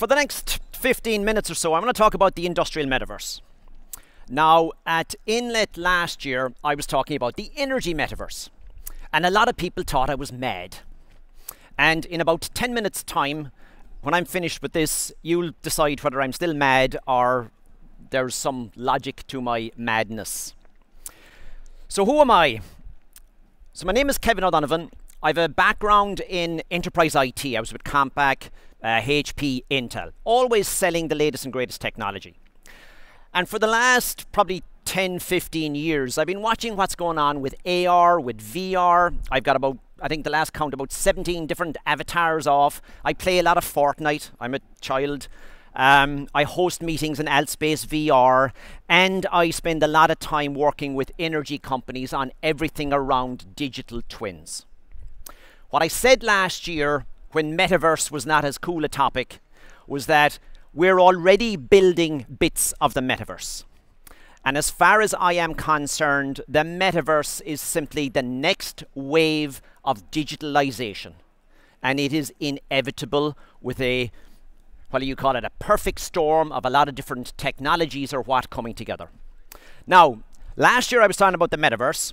For the next 15 minutes or so, I'm going to talk about the Industrial Metaverse. Now, at Enlit last year, I was talking about the Energy Metaverse. And a lot of people thought I was mad. And in about 10 minutes' time, when I'm finished with this, you'll decide whether I'm still mad or there's some logic to my madness. So who am I? So my name is Kevin O'Donovan. I have a background in enterprise IT. I was with Compaq, HP, Intel, always selling the latest and greatest technology. And for the last probably 10, 15 years, I've been watching what's going on with AR, with VR. I've got about, I think the last count, about 17 different avatars off. I play a lot of Fortnite. I'm a child. I host meetings in Altspace VR, and I spend a lot of time working with energy companies on everything around digital twins. What I said last year, when Metaverse was not as cool a topic, was that we're already building bits of the Metaverse. And as far as I am concerned, the Metaverse is simply the next wave of digitalization. And it is inevitable with a, what do you call it, a perfect storm of a lot of different technologies or what coming together. Now, last year I was talking about the Metaverse.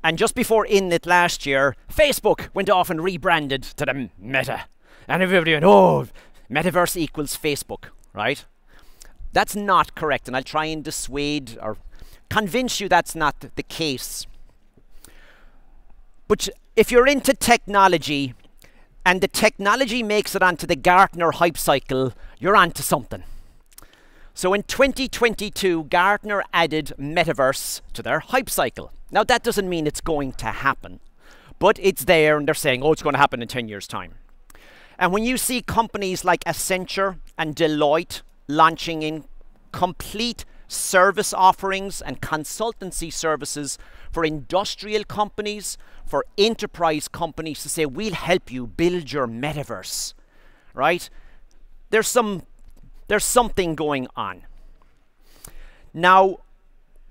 And just before Enlit last year, Facebook went off and rebranded to the Meta. And everybody went, oh, Metaverse equals Facebook, right? That's not correct, and I'll try and dissuade or convince you that's not the case. But if you're into technology, and the technology makes it onto the Gartner hype cycle, you're onto something. So in 2022, Gartner added Metaverse to their hype cycle. Now that doesn't mean it's going to happen, but it's there and they're saying, oh, it's going to happen in 10 years' time. And when you see companies like Accenture and Deloitte launching in complete service offerings and consultancy services for industrial companies, for enterprise companies to say, we'll help you build your metaverse, right? There's something going on. Now,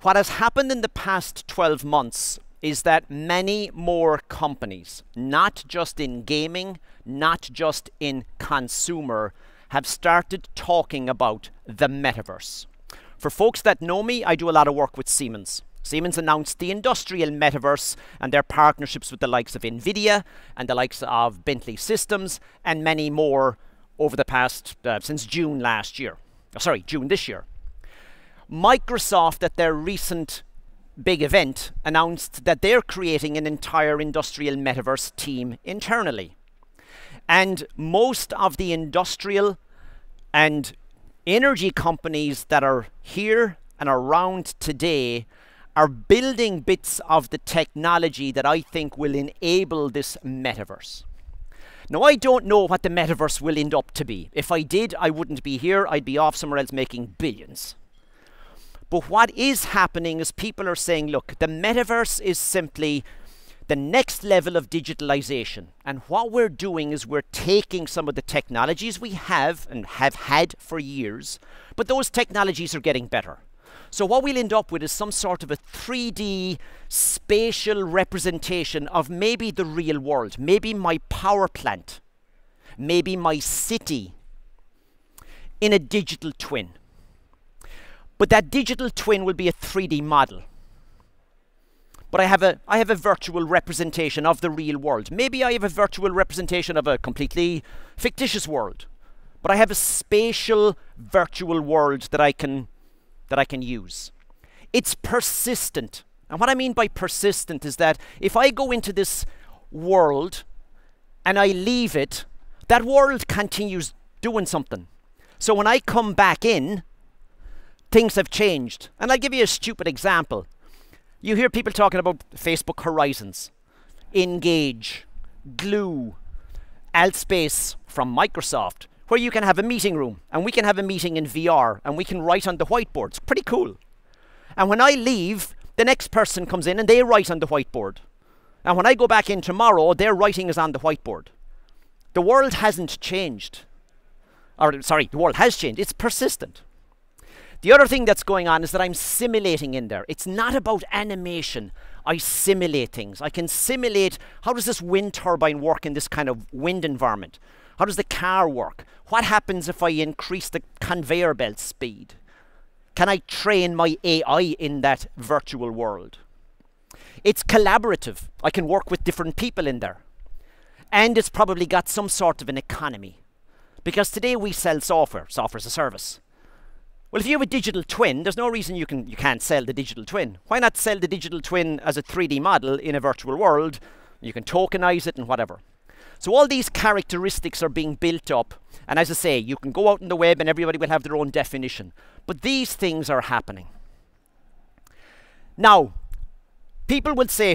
what has happened in the past 12 months is that many more companies, not just in gaming, not just in consumer, have started talking about the metaverse. For folks that know me, I do a lot of work with Siemens. Siemens announced the Industrial Metaverse and their partnerships with the likes of NVIDIA and the likes of Bentley Systems and many more over the past, since June last year. Sorry, June this year. Microsoft, at their recent big event, announced that they're creating an entire Industrial Metaverse team internally. And most of the industrial and energy companies that are here and around today are building bits of the technology that I think will enable this metaverse. Now, I don't know what the metaverse will end up to be. If I did, I wouldn't be here. I'd be off somewhere else making billions. But what is happening is people are saying, look, the metaverse is simply the next level of digitalization. And what we're doing is we're taking some of the technologies we have and have had for years, but those technologies are getting better. So what we'll end up with is some sort of a 3D spatial representation of maybe the real world, maybe my power plant, maybe my city in a digital twin. But that digital twin will be a 3D model. But I have a virtual representation of the real world. Maybe I have a virtual representation of a completely fictitious world. But I have a spatial virtual world that I can use. It's persistent. And what I mean by persistent is that if I go into this world and I leave it, that world continues doing something. So when I come back in, things have changed. And I'll give you a stupid example. You hear people talking about Facebook Horizons, Engage, Glue, Altspace from Microsoft, where you can have a meeting room, and we can have a meeting in VR, and we can write on the whiteboard. It's pretty cool. And when I leave, the next person comes in and they write on the whiteboard. And when I go back in tomorrow, their writing is on the whiteboard. The world hasn't changed. Or, sorry, the world has changed. It's persistent. The other thing that's going on is that I'm simulating in there. It's not about animation. I simulate things. I can simulate, how does this wind turbine work in this kind of wind environment? How does the car work? What happens if I increase the conveyor belt speed? Can I train my AI in that virtual world? It's collaborative. I can work with different people in there. And it's probably got some sort of an economy. Because today we sell software as a service. Well, if you have a digital twin, there's no reason you can't sell the digital twin. Why not sell the digital twin as a 3D model in a virtual world? You can tokenize it and whatever. So all these characteristics are being built up. And as I say, you can go out on the web and everybody will have their own definition. But these things are happening. Now, people will say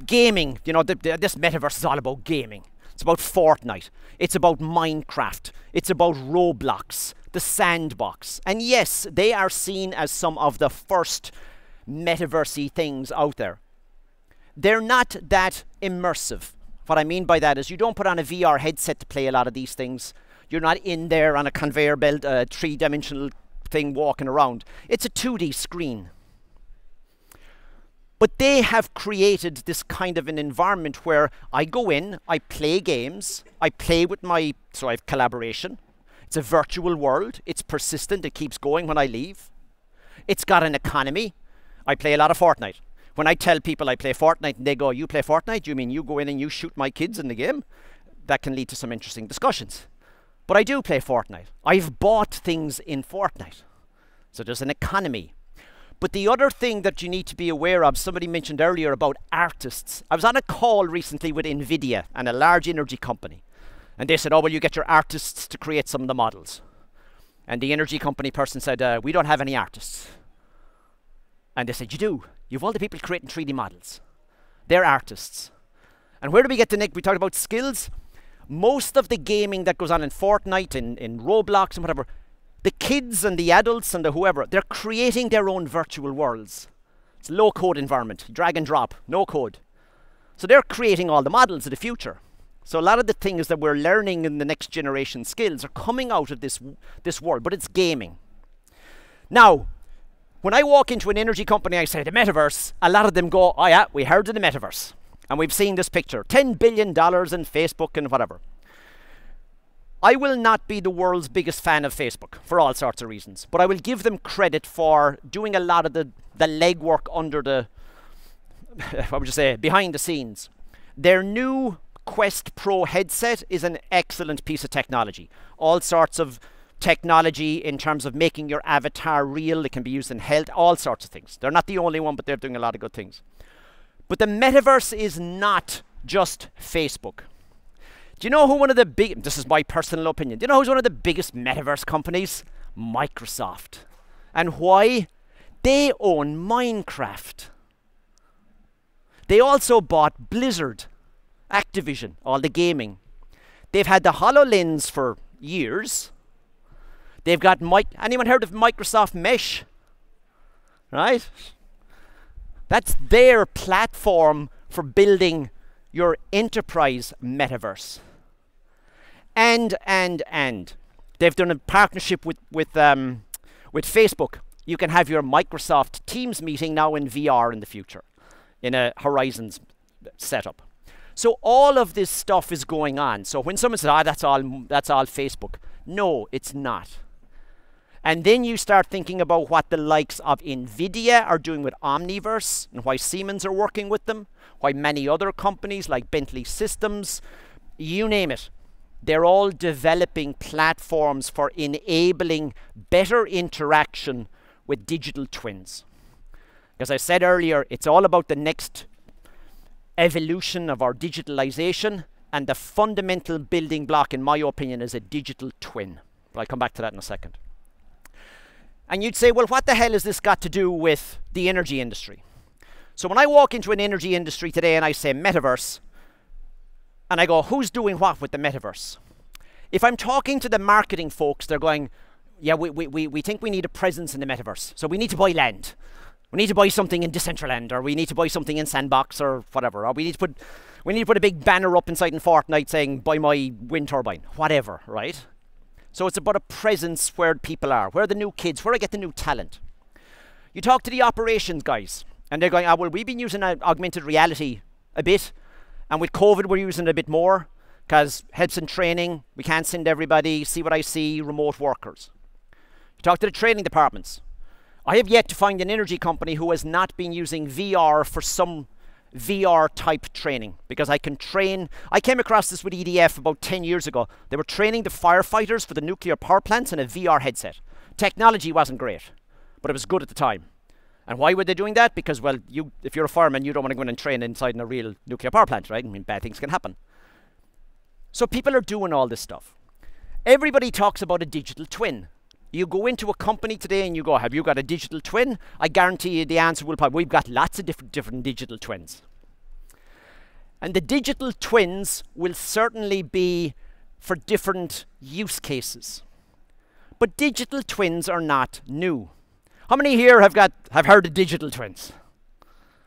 gaming, you know, this metaverse is all about gaming. It's about Fortnite. It's about Minecraft. It's about Roblox, the sandbox. And yes, they are seen as some of the first metaversey things out there. They're not that immersive. What I mean by that is you don't put on a VR headset to play a lot of these things. You're not in there on a conveyor belt, a three-dimensional thing walking around. It's a 2D screen. But they have created this kind of an environment where I go in, I play games, I play with so I have collaboration. It's a virtual world. It's persistent. It keeps going when I leave. It's got an economy. I play a lot of Fortnite. When I tell people I play Fortnite and they go, you play Fortnite? You mean you go in and you shoot my kids in the game? That can lead to some interesting discussions. But I do play Fortnite. I've bought things in Fortnite. So there's an economy. But the other thing that you need to be aware of, somebody mentioned earlier about artists. I was on a call recently with NVIDIA and a large energy company. And they said, oh, well, you get your artists to create some of the models. And the energy company person said, we don't have any artists. And they said, you do. You have all the people creating 3D models. They're artists. And where do we get the next? We talked about skills. Most of the gaming that goes on in Fortnite, in Roblox and whatever, the kids and the adults and the whoever, they're creating their own virtual worlds. It's a low-code environment, drag and drop, no code. So they're creating all the models of the future. So a lot of the things that we're learning in the next generation skills are coming out of this world, but it's gaming. Now, when I walk into an energy company, I say the metaverse, a lot of them go, oh yeah, we heard of the metaverse. And we've seen this picture, $10 billion in Facebook and whatever. I will not be the world's biggest fan of Facebook for all sorts of reasons, but I will give them credit for doing a lot of the legwork under the, what would you say, behind the scenes. Their new Quest Pro headset is an excellent piece of technology. All sorts of technology in terms of making your avatar real. It can be used in health, all sorts of things. They're not the only one, but they're doing a lot of good things. But the metaverse is not just Facebook. Do you know who one of the big, this is my personal opinion, do you know who's one of the biggest metaverse companies? Microsoft. And why? They own Minecraft. They also bought Blizzard, Activision, all the gaming. They've had the HoloLens for years. They've got, anyone heard of Microsoft Mesh? Right? That's their platform for building your enterprise metaverse. And they've done a partnership with Facebook. You can have your Microsoft Teams meeting now in VR in the future, in a Horizons setup. So all of this stuff is going on. So when someone says, that's all Facebook. No, it's not. And then you start thinking about what the likes of NVIDIA are doing with Omniverse and why Siemens are working with them, why many other companies like Bentley Systems, you name it. They're all developing platforms for enabling better interaction with digital twins. As I said earlier, it's all about the next evolution of our digitalization, and the fundamental building block, in my opinion, is a digital twin. But I'll come back to that in a second. And you'd say, well, what the hell has this got to do with the energy industry? So when I walk into an energy industry today and I say metaverse, and I go, who's doing what with the metaverse? If I'm talking to the marketing folks, they're going, yeah, we think we need a presence in the metaverse. So we need to buy land. We need to buy something in Decentraland, or we need to buy something in Sandbox, or whatever. Or we need to put a big banner up inside in Fortnite saying, buy my wind turbine, whatever, right? So it's about a presence where people are, where are the new kids, where I get the new talent. You talk to the operations guys, and they're going, well, we've been using augmented reality a bit, and with COVID we're using it a bit more. because helps in training. We can't send everybody, see what I see, remote workers. You talk to the training departments. I have yet to find an energy company who has not been using VR for some VR type training, because I can train. I came across this with EDF about 10 years ago. They were training the firefighters for the nuclear power plants in a VR headset. Technology wasn't great, but it was good at the time. And why were they doing that? Because, well, if you're a fireman, you don't want to go in and train inside in a real nuclear power plant, right? I mean, bad things can happen. So people are doing all this stuff. Everybody talks about a digital twin. You go into a company today and you go, have you got a digital twin? I guarantee you the answer will probably, we've got lots of different digital twins. And the digital twins will certainly be for different use cases. But digital twins are not new. How many here have heard of digital twins?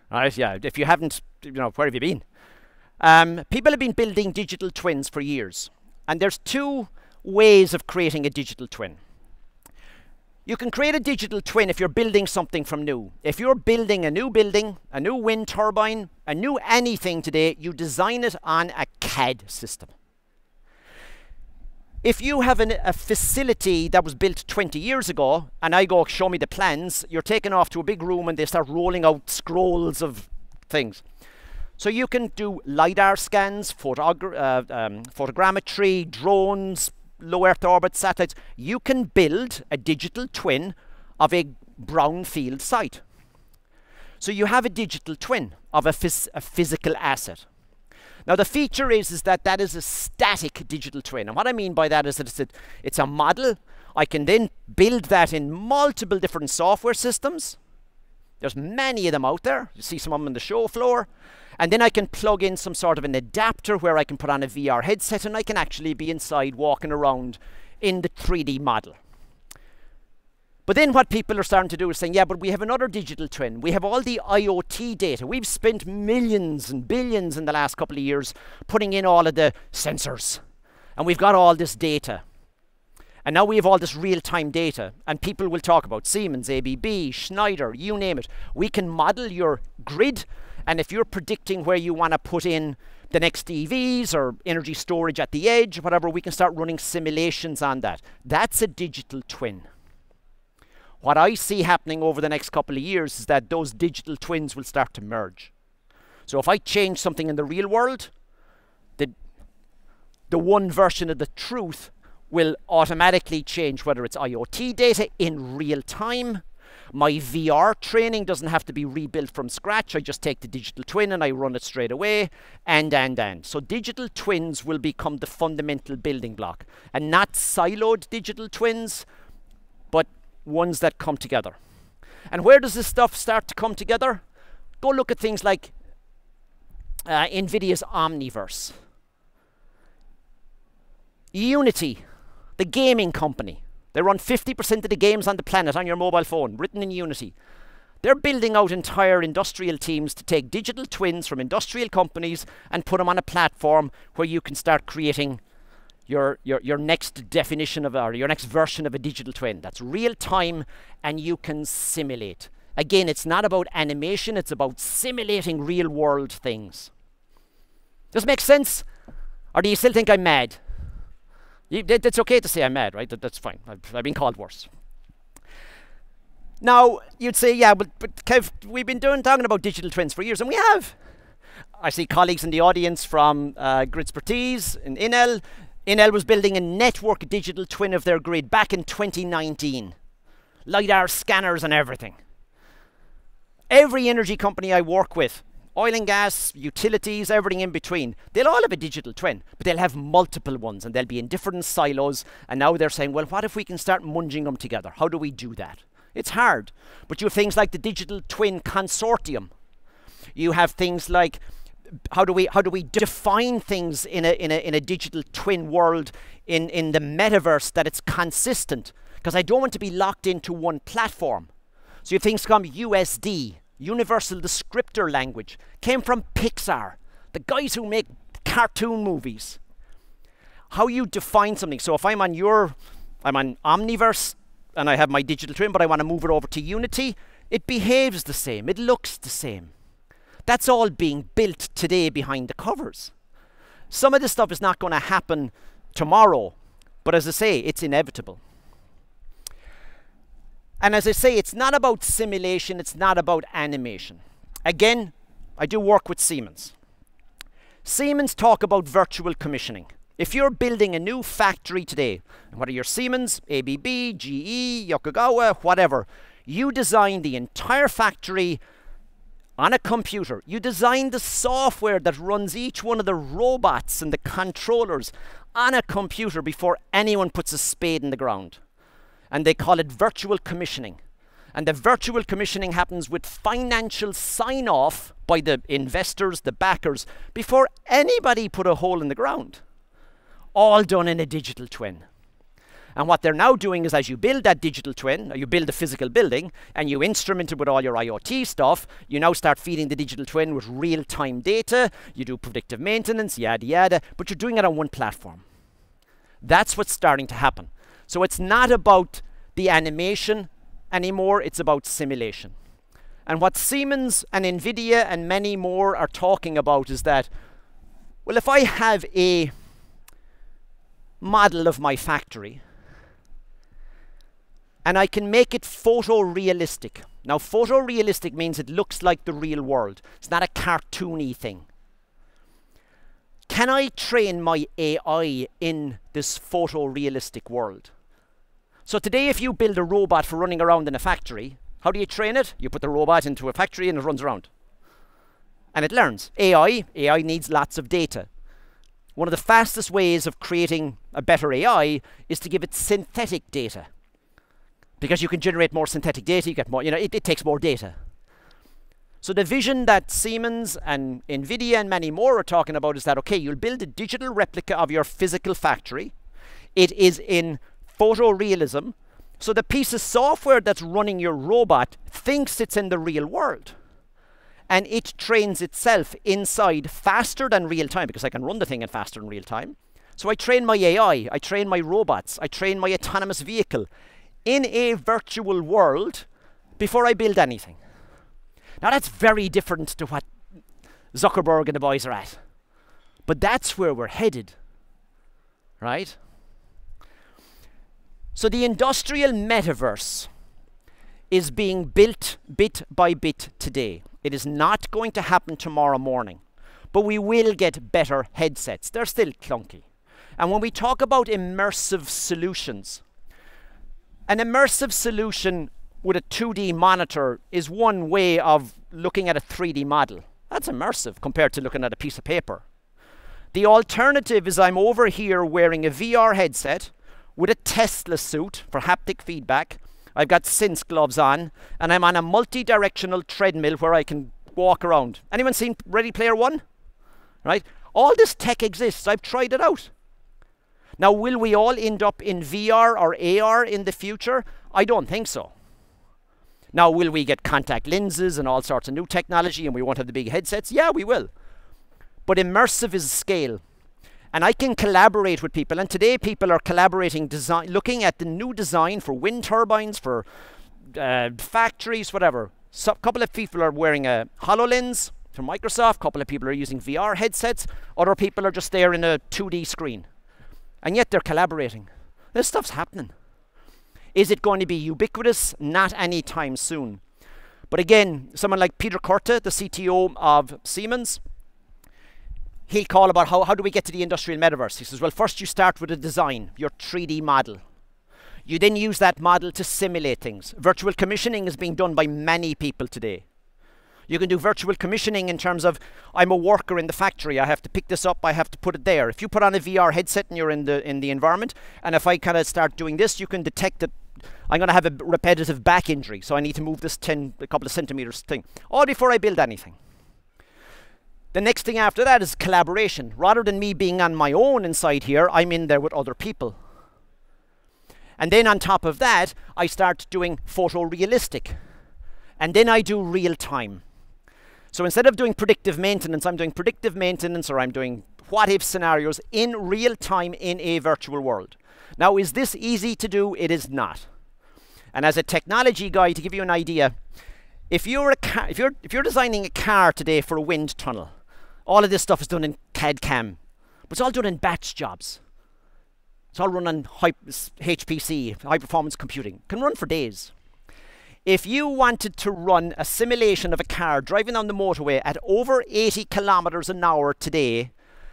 Right, yeah, if you haven't, where have you been? People have been building digital twins for years. And there's two ways of creating a digital twin. You can create a digital twin if you're building something from new. If you're building a new building, a new wind turbine, a new anything today, you design it on a CAD system. If you have a facility that was built 20 years ago, and I go, show me the plans, you're taken off to a big room and they start rolling out scrolls of things. So you can do LiDAR scans, photogrammetry, drones, low Earth orbit satellites. You can build a digital twin of a brownfield site. So you have a digital twin of a physical asset. Now the feature is that that is a static digital twin. And what I mean by that is that it's a model. I can then build that in multiple different software systems. There's many of them out there. You see some of them on the show floor. And then I can plug in some sort of an adapter where I can put on a VR headset and I can actually be inside walking around in the 3D model. But then what people are starting to do is saying, yeah, but we have another digital twin. We have all the IoT data. We've spent millions and billions in the last couple of years putting in all of the sensors. And we've got all this data. And now we have all this real-time data. And people will talk about Siemens, ABB, Schneider, you name it. We can model your grid. And if you're predicting where you want to put in the next EVs or energy storage at the edge, whatever, we can start running simulations on that. That's a digital twin. What I see happening over the next couple of years is that those digital twins will start to merge. So if I change something in the real world, the one version of the truth will automatically change, whether it's IoT data in real time. My VR training doesn't have to be rebuilt from scratch. I just take the digital twin and I run it straight away, and. So digital twins will become the fundamental building block. And not siloed digital twins, but ones that come together. And where does this stuff start to come together? Go look at things like NVIDIA's Omniverse. Unity, the gaming company. They run 50% of the games on the planet on your mobile phone, written in Unity. They're building out entire industrial teams to take digital twins from industrial companies and put them on a platform where you can start creating your next definition of, or your next version of a digital twin. That's real time and you can simulate. Again, it's not about animation, it's about simulating real world things. Does it make sense? Or do you still think I'm mad? It's okay to say I'm mad, right? That's fine. I've been called worse. Now, you'd say, yeah, but Kev, we've been talking about digital twins for years, and we have. I see colleagues in the audience from Gridspertise in Enel. Enel was building a network digital twin of their grid back in 2019. LiDAR scanners and everything. Every energy company I work with, oil and gas, utilities, everything in between, they'll all have a digital twin, but they'll have multiple ones and they'll be in different silos. And now they're saying, well, what if we can start munging them together? How do we do that? It's hard, but you have things like the Digital Twin Consortium. You have things like, how do we define things in a digital twin world in the metaverse that it's consistent? Because I don't want to be locked into one platform. So you have things called USD, Universal Descriptor Language, came from Pixar, the guys who make cartoon movies. How you define something. So if I'm on Omniverse and I have my digital twin, but I want to move it over to Unity, it behaves the same, it looks the same. That's all being built today behind the covers. Some of this stuff is not going to happen tomorrow, but as I say, it's inevitable. And as I say, it's not about simulation, it's not about animation. Again, I do work with Siemens. Siemens talk about virtual commissioning. If you're building a new factory today, whether you're Siemens, ABB, GE, Yokogawa, whatever, you design the entire factory on a computer. You design the software that runs each one of the robots and the controllers on a computer before anyone puts a spade in the ground. And they call it virtual commissioning. And the virtual commissioning happens with financial sign-off by the investors, the backers, before anybody put a hole in the ground. All done in a digital twin. And what they're now doing is, as you build that digital twin, or you build a physical building, and you instrument it with all your IoT stuff, you now start feeding the digital twin with real-time data, you do predictive maintenance, yada yada, but you're doing it on one platform. That's what's starting to happen. So it's not about the animation anymore, it's about simulation. And what Siemens and NVIDIA and many more are talking about is that, well, if I have a model of my factory, and I can make it photorealistic. Now, photorealistic means it looks like the real world. It's not a cartoony thing. Can I train my AI in this photorealistic world? So today, if you build a robot for running around in a factory, how do you train it? You put the robot into a factory and it runs around. And it learns. AI needs lots of data. One of the fastest ways of creating a better AI is to give it synthetic data. Because you can generate more synthetic data, you get more, it takes more data. So the vision that Siemens and NVIDIA and many more are talking about is that, okay, you'll build a digital replica of your physical factory. It is in photorealism. So the piece of software that's running your robot thinks it's in the real world. And it trains itself inside faster than real time, because I can run the thing in faster than real time. So I train my AI, I train my robots, I train my autonomous vehicle in a virtual world before I build anything. Now that's very different to what Zuckerberg and the boys are at. But that's where we're headed, right? So the industrial metaverse is being built bit by bit today. It is not going to happen tomorrow morning, but we will get better headsets. They're still clunky. And when we talk about immersive solutions, an immersive solution with a 2D monitor is one way of looking at a 3D model. That's immersive compared to looking at a piece of paper. The alternative is I'm over here wearing a VR headset with a Tesla suit for haptic feedback. I've got Synth gloves on, and I'm on a multi-directional treadmill where I can walk around. Anyone seen Ready Player One? Right? All this tech exists. I've tried it out. Now, will we all end up in VR or AR in the future? I don't think so. Now, will we get contact lenses and all sorts of new technology and we won't have the big headsets? Yeah, we will. But immersive is scale. And I can collaborate with people. And today people are collaborating, looking at the new design for wind turbines, for factories, whatever. So a couple of people are wearing a HoloLens from Microsoft. A couple of people are using VR headsets. Other people are just there in a 2D screen. And yet they're collaborating. This stuff's happening. Is it going to be ubiquitous? Not anytime soon. But again, someone like Peter Korte, the CTO of Siemens, he'll call about how do we get to the industrial metaverse. He says, well, first you start with a design, your 3D model. You then use that model to simulate things. Virtual commissioning is being done by many people today. You can do virtual commissioning in terms of, I'm a worker in the factory, I have to pick this up, I have to put it there. If you put on a VR headset and you're in the environment, and if I kind of start doing this, you can detect that I'm going to have a repetitive back injury, so I need to move this a couple of centimeters thing, all before I build anything. The next thing after that is collaboration. Rather than me being on my own inside here, I'm in there with other people. And then on top of that, I start doing photorealistic. And then I do real time. So instead of doing predictive maintenance, I'm doing predictive maintenance, or I'm doing what-if scenarios in real time in a virtual world. Now, is this easy to do? It is not. And as a technology guy, to give you an idea, if you're designing a car today for a wind tunnel, all of this stuff is done in CAD/CAM. But it's all done in batch jobs. It's all run on HPC, high performance computing. Can run for days. If you wanted to run a simulation of a car driving on the motorway at over 80 kilometers an hour today,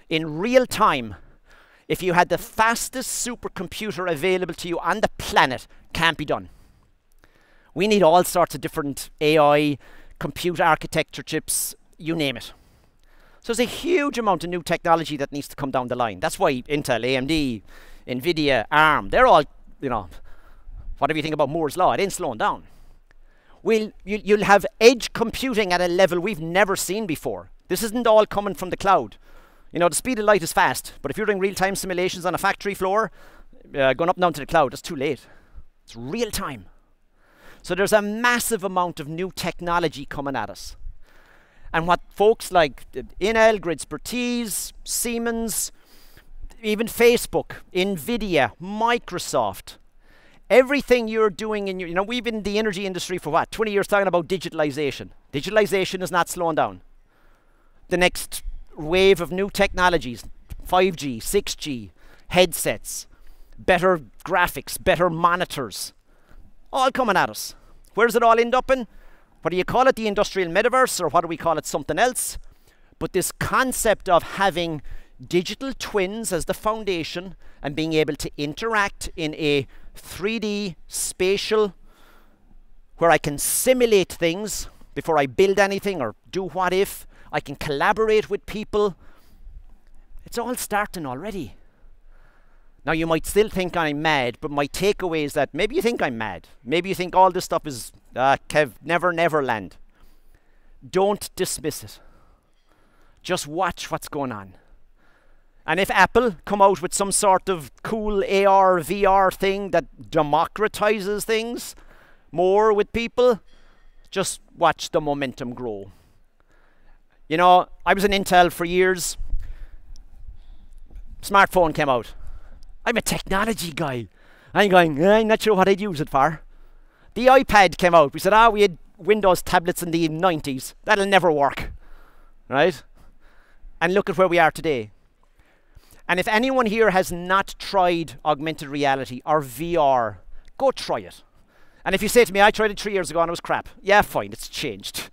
in real time, if you had the fastest supercomputer available to you on the planet, can't be done. We need all sorts of different AI, compute architecture chips, you name it. So there's a huge amount of new technology that needs to come down the line. That's why Intel, AMD, NVIDIA, ARM, they're all, you know, whatever you think about Moore's Law, it ain't slowing down. You'll have edge computing at a level we've never seen before. This isn't all coming from the cloud. You know, the speed of light is fast, but if you're doing real-time simulations on a factory floor, going up and down to the cloud, that's too late. It's real time. So there's a massive amount of new technology coming at us. And what folks like Enel, Gridspertise, Siemens, even Facebook, NVIDIA, Microsoft, everything you're doing in your, you know, we've been in the energy industry for what, 20 years talking about digitalization. Digitalization is not slowing down. The next wave of new technologies, 5G, 6G, headsets, better graphics, better monitors, all coming at us. Where does it all end up in? What do you call it, the Industrial Metaverse, or what do we call it, something else? But this concept of having digital twins as the foundation and being able to interact in a 3D spatial, where I can simulate things before I build anything or do what if, I can collaborate with people. It's all starting already. Now you might still think I'm mad, but my takeaway is that maybe you think I'm mad. Maybe you think all this stuff is Kev, never land. Don't dismiss it. Just watch what's going on. And if Apple come out with some sort of cool AR, VR thing that democratizes things more with people, just watch the momentum grow. You know, I was in Intel for years. Smartphone came out. I'm a technology guy. I'm going, I'm not sure what I'd use it for. The iPad came out. We said, we had Windows tablets in the 90s. That'll never work. Right? And look at where we are today. And if anyone here has not tried augmented reality or VR, go try it. And if you say to me, I tried it 3 years ago and it was crap. Yeah, fine, it's changed.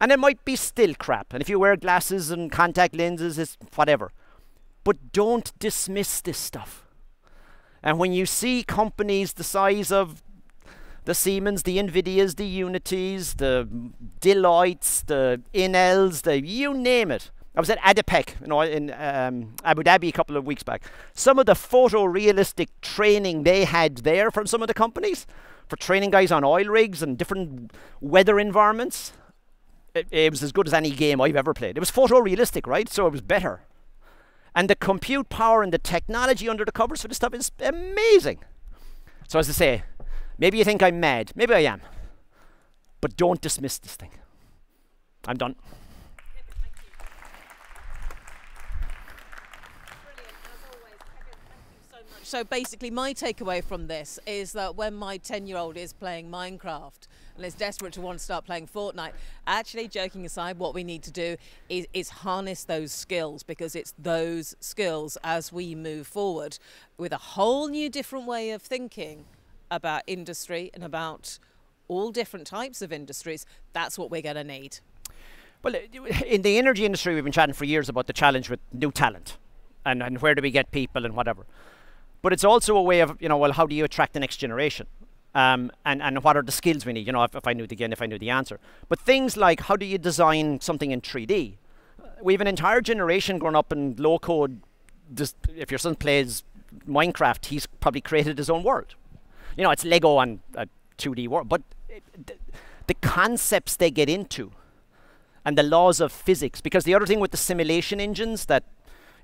And it might be still crap. And if you wear glasses and contact lenses, it's whatever. But don't dismiss this stuff. And when you see companies the size of the Siemens, the NVIDIAs, the Unities, the Deloittes, the Enels, you name it. I was at ADIPEC, you know, in Abu Dhabi a couple of weeks back. Some of the photorealistic training they had there from some of the companies for training guys on oil rigs and different weather environments, it was as good as any game I've ever played. It was photorealistic, right? So it was better. And the compute power and the technology under the covers for this stuff is amazing. So as I say, maybe you think I'm mad. Maybe I am. But don't dismiss this thing. I'm done. So basically my takeaway from this is that when my 10-year-old is playing Minecraft and is desperate to want to start playing Fortnite, actually, joking aside, what we need to do is harness those skills, because it's those skills as we move forward with a whole new different way of thinking about industry and about all different types of industries. That's what we're going to need. Well, in the energy industry, we've been chatting for years about the challenge with new talent and where do we get people and whatever. But it's also a way of, you know, well, how do you attract the next generation? And what are the skills we need? You know, if I knew the answer. But things like, how do you design something in 3D? We have an entire generation growing up in low code. If your son plays Minecraft, he's probably created his own world. You know, it's Lego on a 2D world. But the concepts they get into and the laws of physics, because the other thing with the simulation engines that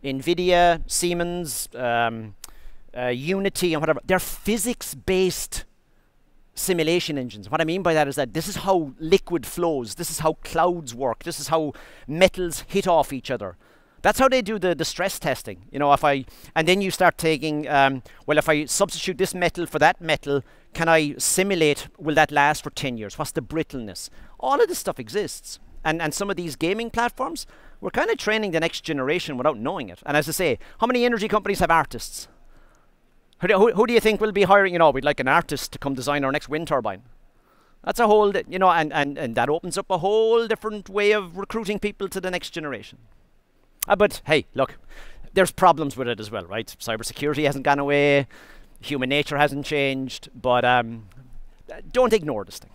NVIDIA, Siemens, Unity and whatever, they're physics-based simulation engines. What I mean by that is that this is how liquid flows, this is how clouds work, this is how metals hit off each other. That's how they do the stress testing. You know, and then you start taking, well, if I substitute this metal for that metal, can I simulate, will that last for 10 years? What's the brittleness? All of this stuff exists. and some of these gaming platforms, we're kind of training the next generation without knowing it. And as I say, how many energy companies have artists? Who do you think will be hiring? You know, we'd like an artist to come design our next wind turbine. That's a whole, you know, and that opens up a whole different way of recruiting people to the next generation. But hey, look, there's problems with it as well, right? Cybersecurity hasn't gone away, human nature hasn't changed, but don't ignore this thing.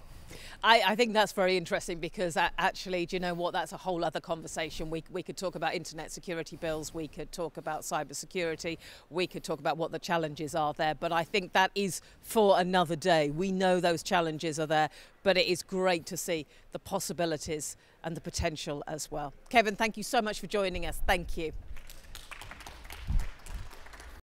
I think that's very interesting because actually, do you know what? That's a whole other conversation. We could talk about internet security bills. We could talk about cybersecurity. We could talk about what the challenges are there. But I think that is for another day. We know those challenges are there, but it is great to see the possibilities and the potential as well. Kevin, thank you so much for joining us. Thank you.